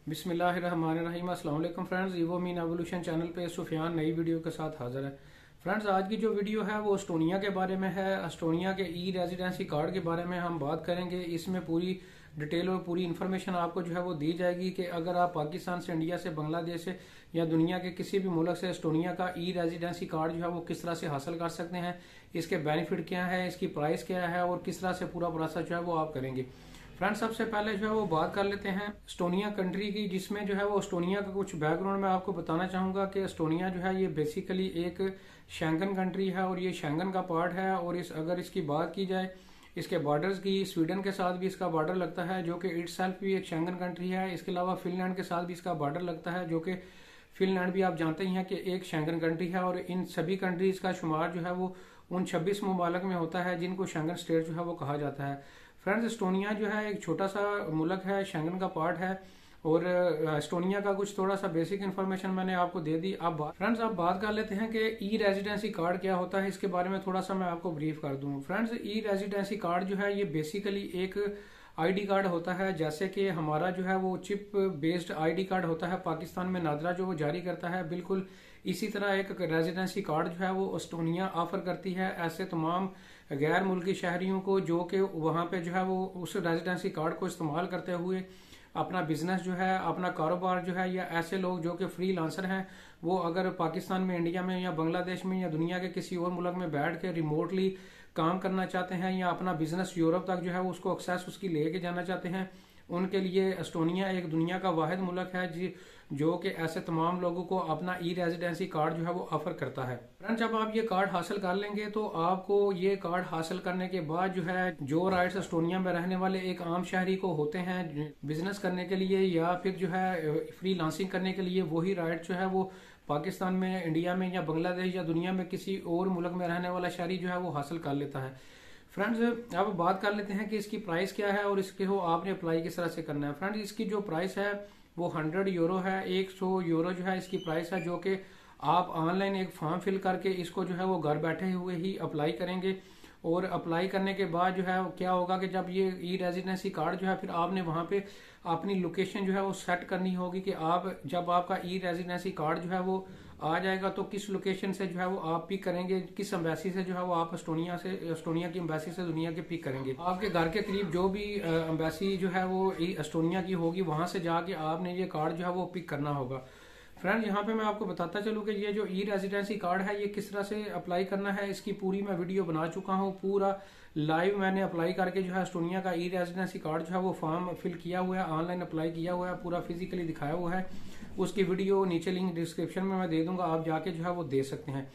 बिस्मिल्लाहिर्रहमानिर्रहीम। अस्सलाम वालेकुम friends, evo mean evolution channel पे सुफियान नई वीडियो के साथ हाजिर है। फ्रेंड्स, आज की जो वीडियो है वो एस्टोनिया के बारे में है। एस्टोनिया के ई रेजिडेंसी कार्ड के बारे में हम बात करेंगे। इसमें पूरी डिटेल और पूरी इन्फॉर्मेशन आपको जो है वो दी जाएगी कि अगर आप पाकिस्तान से, इंडिया से, बांग्लादेश से या दुनिया के किसी भी मुल्क से एस्टोनिया का ई रेजिडेंसी कार्ड जो है वो किस तरह से हासिल कर सकते हैं, इसके बेनिफिट क्या है, इसकी प्राइस क्या है और किस तरह से पूरा प्रोसेस जो है वो आप करेंगे। फ्रेंड्स, सबसे पहले जो है वो बात कर लेते हैं एस्टोनिया कंट्री की, जिसमें जो है वो एस्टोनिया का कुछ बैकग्राउंड मैं आपको बताना चाहूंगा कि एस्टोनिया जो है ये बेसिकली एक शेंगन कंट्री है और ये शेंगन का पार्ट है। और अगर इसकी बात की जाए इसके बॉर्डर्स की, स्वीडन के साथ भी इसका बॉर्डर लगता है जो कि इटसेल्फ भी एक शेंगन कंट्री है। इसके अलावा फिनलैंड के साथ भी इसका बॉर्डर लगता है जो कि फिनलैंड भी आप जानते ही हैं कि एक शेंगन कंट्री है। और इन सभी कंट्रीज का शुमार जो है वो उन 26 ममालिक में होता है जिनको शेंगन स्टेट जो है वो कहा जाता है। फ्रेंड्स, एस्टोनिया जो है एक छोटा सा मुल्क है, शेंगन का पार्ट है। और एस्टोनिया का कुछ थोड़ा सा बेसिक इन्फॉर्मेशन मैंने आपको दे दी। अब फ्रेंड्स, आप बात कर लेते हैं कि ई रेजिडेंसी कार्ड क्या होता है। इसके बारे में थोड़ा सा मैं आपको ब्रीफ कर दूं। फ्रेंड्स, ई रेजिडेंसी कार्ड जो है ये बेसिकली एक आईडी कार्ड होता है। जैसे कि हमारा जो है वो चिप बेस्ड आईडी कार्ड होता है पाकिस्तान में नादरा जो वो जारी करता है, बिल्कुल इसी तरह एक रेजिडेंसी कार्ड जो है वो एस्टोनिया ऑफर करती है ऐसे तमाम गैर मुल्की शहरियों को जो कि वहां पे जो है वो उस रेजिडेंसी कार्ड को इस्तेमाल करते हुए अपना बिजनेस जो है, अपना कारोबार जो है, या ऐसे लोग जो कि फ्री लांसर हैं वो अगर पाकिस्तान में, इंडिया में या बांग्लादेश में या दुनिया के किसी और मुल्क में बैठ के रिमोटली काम करना चाहते हैं या अपना बिजनेस यूरोप तक जो है उसको एक्सेस उसकी लेके जाना चाहते हैं, उनके लिए एस्टोनिया एक दुनिया का वाहिद मुल्क है जो कि ऐसे तमाम लोगों को अपना ई रेजिडेंसी कार्ड जो है वो ऑफर करता है। फ्रेंड्स, जब आप ये कार्ड हासिल कर लेंगे तो आपको ये कार्ड हासिल करने के बाद जो है जो राइट्स एस्टोनिया में रहने वाले एक आम शहरी को होते हैं बिजनेस करने के लिए या फिर जो है फ्री लांसिंग करने के लिए, वही राइट जो है वो पाकिस्तान में, इंडिया में या बांग्लादेश या दुनिया में किसी और मुल्क में रहने वाला शहरी जो है वो हासिल कर लेता है। फ्रेंड्स, अब बात कर लेते हैं कि इसकी प्राइस क्या है और इसके हो आपने अप्लाई किस तरह से करना है। फ्रेंड्स, इसकी जो प्राइस है वो 100 यूरो है। 100 यूरो जो है इसकी प्राइस है, जो कि आप ऑनलाइन एक फॉर्म फिल करके इसको जो है वो घर बैठे हुए ही अप्लाई करेंगे। और अप्लाई करने के बाद जो है क्या होगा कि जब ये ई रेजिडेंसी कार्ड जो है फिर आपने वहां पे अपनी लोकेशन जो है वो सेट करनी होगी कि आप जब आपका ई रेजिडेंसी कार्ड जो है वो आ जाएगा तो किस लोकेशन से जो है वो आप पिक करेंगे, किस एम्बेसी से जो है वो आप एस्टोनिया की एम्बेसी से दुनिया के पिक करेंगे। आपके घर के करीब जो भी एम्बेसी जो है वो एस्टोनिया की होगी वहां से जाके आपने ये कार्ड जो है वो पिक करना होगा। फ्रेंड, यहाँ पे मैं आपको बताता चलूँ कि ये जो ई रेजिडेंसी कार्ड है ये किस तरह से अप्लाई करना है, इसकी पूरी मैं वीडियो बना चुका हूँ। पूरा लाइव मैंने अप्लाई करके जो है एस्टोनिया का ई रेजिडेंसी कार्ड जो है वो फॉर्म फिल किया हुआ है, ऑनलाइन अप्लाई किया हुआ है, पूरा फिजिकली दिखाया हुआ है। उसकी वीडियो नीचे लिंक डिस्क्रिप्शन में मैं दे दूंगा, आप जाके जो है वो दे सकते हैं।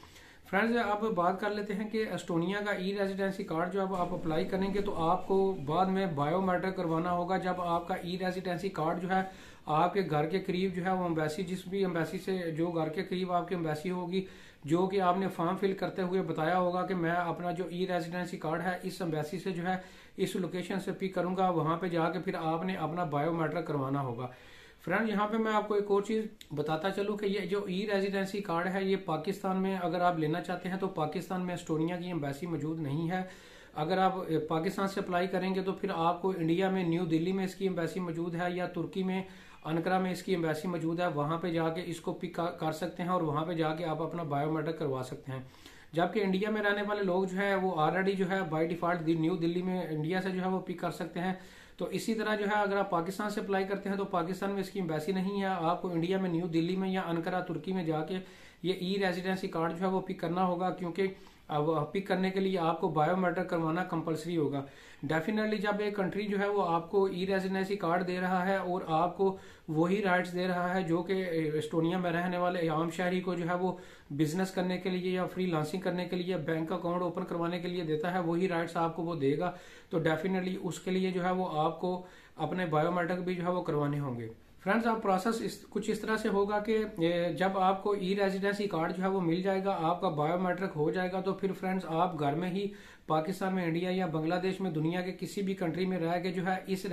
फ्रेंड्स, अब बात कर लेते हैं कि एस्टोनिया का ई रेजिडेंसी कार्ड जो अब आप अप्लाई करेंगे तो आपको बाद में बायोमेट्रिक करवाना होगा। जब आपका ई रेजिडेंसी कार्ड जो है आपके घर के करीब जो है वो एम्बेसी, जिस भी एम्बेसी से जो घर के करीब आपकी एम्बेसी होगी, जो कि आपने फॉर्म फिल करते हुए बताया होगा कि मैं अपना जो ई रेजिडेंसी कार्ड है इस एम्बेसी से जो है इस लोकेशन से पिक करूंगा, वहां पे जाके फिर आपने अपना बायोमेट्रिक करवाना होगा। फ्रेंड, यहाँ पे मैं आपको एक और चीज बताता चलूं कि ये जो ई रेजिडेंसी कार्ड है ये पाकिस्तान में अगर आप लेना चाहते हैं तो पाकिस्तान में एस्टोनिया की एम्बेसी मौजूद नहीं है। अगर आप पाकिस्तान से अप्लाई करेंगे तो फिर आपको इंडिया में न्यू दिल्ली में इसकी एम्बेसी मौजूद है या तुर्की में अनकरा में इसकी एम्बेसी मौजूद है, वहां पे जाके इसको पिक कर सकते हैं और वहां पे जाके आप अपना बायोमेट्रिक करवा सकते हैं। जबकि इंडिया में रहने वाले लोग जो है वो ऑलरेडी जो है बाय डिफॉल्ट न्यू दिल्ली में इंडिया से जो है वो पिक कर सकते हैं। तो इसी तरह जो है अगर आप पाकिस्तान से अप्लाई करते हैं तो पाकिस्तान में इसकी एम्बेसी नहीं है, आपको इंडिया में न्यू दिल्ली में या अनकरा तुर्की में जाके ये ई रेजिडेंसी कार्ड जो है वो पिक करना होगा, क्योंकि अब पिक करने के लिए आपको बायोमेट्रिक करवाना कंपलसरी होगा। डेफिनेटली जब एक कंट्री जो है वो आपको ई रेजिडेंसी कार्ड दे रहा है और आपको वही राइट्स दे रहा है जो कि एस्टोनिया में रहने वाले आम शहरी को जो है वो बिजनेस करने के लिए या फ्री लांसिंग करने के लिए, बैंक अकाउंट ओपन करवाने के लिए देता है, वही राइट्स आपको वो देगा। तो डेफिनेटली उसके लिए जो है वो आपको अपने बायोमेट्रिक भी जो है वो करवाने होंगे। फ्रेंड्स, आप प्रोसेस कुछ इस तरह से होगा कि जब आपको ई रेजिडेंसी कार्ड जो है वो मिल जाएगा, आपका बायोमेट्रिक हो जाएगा, तो फिर फ्रेंड्स आप घर में ही पाकिस्तान में, इंडिया या बांग्लादेश में, दुनिया के किसी भी कंट्री में रह के जो है इस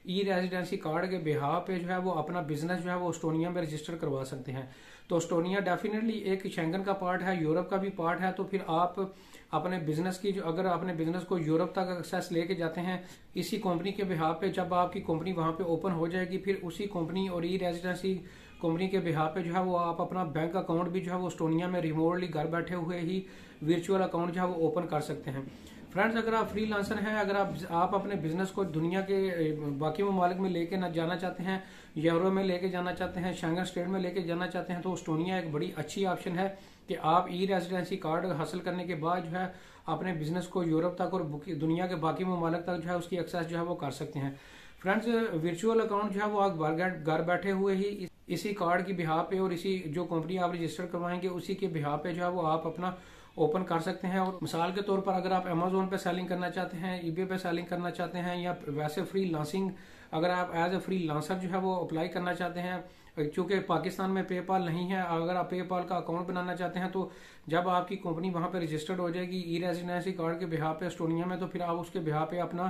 ई रेजिडेंसी कार्ड के बिहाव पे जो है वो अपना बिजनेस जो है वो एस्टोनिया में रजिस्टर करवा सकते हैं। तो एस्टोनिया डेफिनेटली एक शेंगन का पार्ट है, यूरोप का भी पार्ट है। तो फिर आप अपने बिजनेस की जो अगर अपने बिजनेस को यूरोप तक एक्सेस लेके जाते हैं इसी कंपनी के बिहाव पे, जब आपकी कंपनी वहां पे ओपन हो जाएगी फिर उसी कंपनी और ई रेजिडेंसी कंपनी के बिहाव पे जो है वो आप अपना बैंक अकाउंट भी जो है वो एस्टोनिया में रिमोटली घर बैठे हुए ही वर्चुअल अकाउंट जो है वो ओपन कर सकते हैं। फ्रेंड्स, अगर आप फ्रीलांसर हैं, अगर आप अपने बिजनेस को दुनिया के बाकी ममालिक में लेके जाना चाहते हैं, यूरोप में लेके जाना चाहते हैं, शेंगन स्टेट में लेके जाना चाहते हैं, तो एस्टोनिया एक बड़ी अच्छी ऑप्शन है कि आप ई रेजिडेंसी कार्ड हासिल करने के बाद जो है अपने बिजनेस को यूरोप तक और दुनिया के बाकी ममालिक तक जो है उसकी एक्सेस जो है वो कर सकते हैं। फ्रेंड्स, वर्चुअल अकाउंट जो है वो आप घर बैठे हुए ही इसी कार्ड की बिहाव पे और इसी जो कंपनी आप रजिस्टर करवाएंगे उसी के बिहाव पे जो है वो आप अपना ओपन कर सकते हैं। और मिसाल के तौर पर अगर आप अमेजोन पे सेलिंग करना चाहते हैं, ईबे पे सेलिंग करना चाहते हैं, या वैसे फ्री लांसिंग अगर आप एज ए फ्री लांसर जो है वो अप्लाई करना चाहते हैं, क्योंकि पाकिस्तान में पेपाल नहीं है, अगर आप पेपाल का अकाउंट बनाना चाहते हैं तो जब आपकी कंपनी वहां पे रजिस्टर्ड हो जाएगी ई रेजिडेंसी कार्ड के बिहाव पे एस्टोनिया में, तो फिर आप उसके बिहाव पे अपना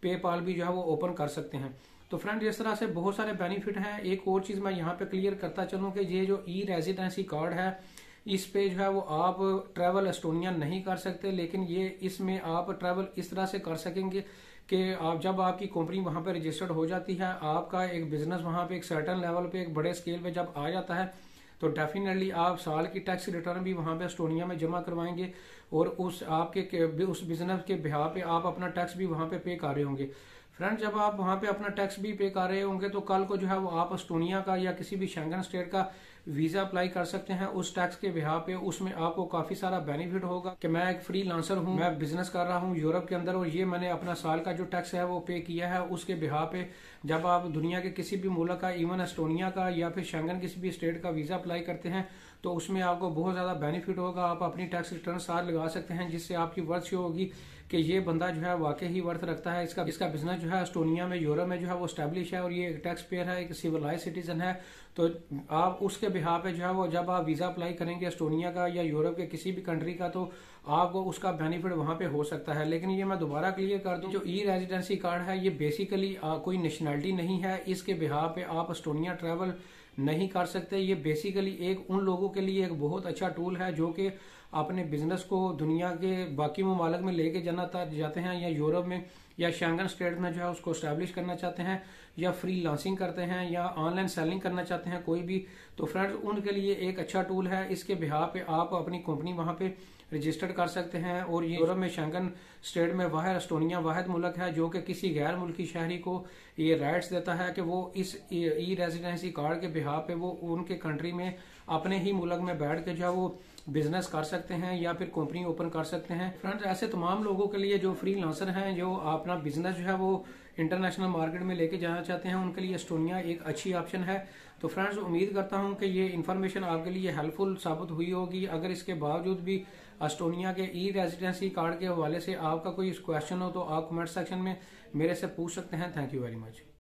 पेपाल भी जो है वो ओपन कर सकते हैं। तो फ्रेंड, इस तरह से बहुत सारे बेनिफिट हैं। एक और चीज मैं यहाँ पे क्लियर करता चलूँ कि ये जो ई रेजिडेंसी कार्ड है इस पे जो है वो आप ट्रैवल एस्टोनिया नहीं कर सकते, लेकिन ये इसमें आप ट्रैवल इस तरह से कर सकेंगे कि आप जब आपकी कंपनी वहां पे रजिस्टर्ड हो जाती है, आपका एक बिजनेस वहां पे एक सर्टेन लेवल पे एक बड़े स्केल पे जब आ जाता है तो डेफिनेटली आप साल की टैक्स रिटर्न भी वहां पे एस्टोनिया में जमा करवाएंगे और उस बिजनेस के बिहाव पे आप अपना टैक्स भी वहां पे कर रहे होंगे। फ्रेंड, जब आप वहां पे अपना टैक्स भी पे कर रहे होंगे तो कल को जो है वो आप एस्टोनिया का या किसी भी शेंगन स्टेट का वीजा अप्लाई कर सकते हैं उस टैक्स के बिहाव पे। उसमें आपको काफी सारा बेनिफिट होगा कि मैं एक फ्री लांसर हूं, मैं बिजनेस कर रहा हूं यूरोप के अंदर और ये मैंने अपना साल का जो टैक्स है वो पे किया है, उसके बिहाव पे जब आप दुनिया के किसी भी मुल्क का, इवन एस्टोनिया का या फिर शेंगन किसी भी स्टेट का वीजा अप्लाई करते हैं तो उसमें आपको बहुत ज्यादा बेनिफिट होगा। आप अपनी टैक्स रिटर्न साथ लगा सकते हैं जिससे आपकी वर्थ शो होगी कि ये बंदा जो है वाकई ही वर्थ रखता है, इसका बिजनेस जो है एस्टोनिया में, यूरोप में जो है वो स्टैब्लिश है और ये एक टैक्स पेयर है, एक सिविलाइज सिटीजन है। तो आप उसके बिहाव पे जो है वो जब आप वीजा अप्लाई करेंगे एस्टोनिया का या यूरोप के किसी भी कंट्री का तो आपको उसका बेनिफिट वहां पे हो सकता है। लेकिन ये मैं दोबारा क्लियर कर दूं, जो ई रेजिडेंसी कार्ड है ये बेसिकली कोई नेशनैलिटी नहीं है, इसके बिहाव पे आप एस्टोनिया ट्रैवल नहीं कर सकते। ये बेसिकली एक उन लोगों के लिए एक बहुत अच्छा टूल है जो कि अपने बिजनेस को दुनिया के बाकी ममालिक में लेके जाना जाते हैं या यूरोप में या शेंगन स्टेट में जो है उसको स्टैब्लिश करना चाहते हैं या फ्री लांसिंग करते हैं या ऑनलाइन सेलिंग करना चाहते हैं कोई भी, तो फ्रेंड्स उनके लिए एक अच्छा टूल है। इसके बिहाव पे आप अपनी कंपनी वहां पे रजिस्टर्ड कर सकते हैं और ये यूरोप में शेंगन स्टेट में वाहिद एस्टोनिया वाहिद मुल्क है जो कि किसी गैर मुल्की शहरी को ये राइट्स देता है कि वो इस ई रेजिडेंसी कार्ड के बिहाव पे वो उनके कंट्री में अपने ही मुल्क में बैठ के जो है वो बिजनेस कर सकते हैं या फिर कंपनी ओपन कर सकते हैं। फ्रेंड्स, ऐसे तमाम लोगों के लिए जो फ्री लांसर हैं, जो अपना बिजनेस जो है वो इंटरनेशनल मार्केट में लेके जाना चाहते हैं, उनके लिए एस्टोनिया एक अच्छी ऑप्शन है। तो फ्रेंड्स, उम्मीद करता हूं कि ये इन्फॉर्मेशन आपके लिए हेल्पफुल साबित हुई होगी। अगर इसके बावजूद भी एस्टोनिया के ई रेजिडेंसी कार्ड के हवाले से आपका कोई क्वेश्चन हो तो आप कमेंट सेक्शन में मेरे से पूछ सकते हैं। Thank you very much.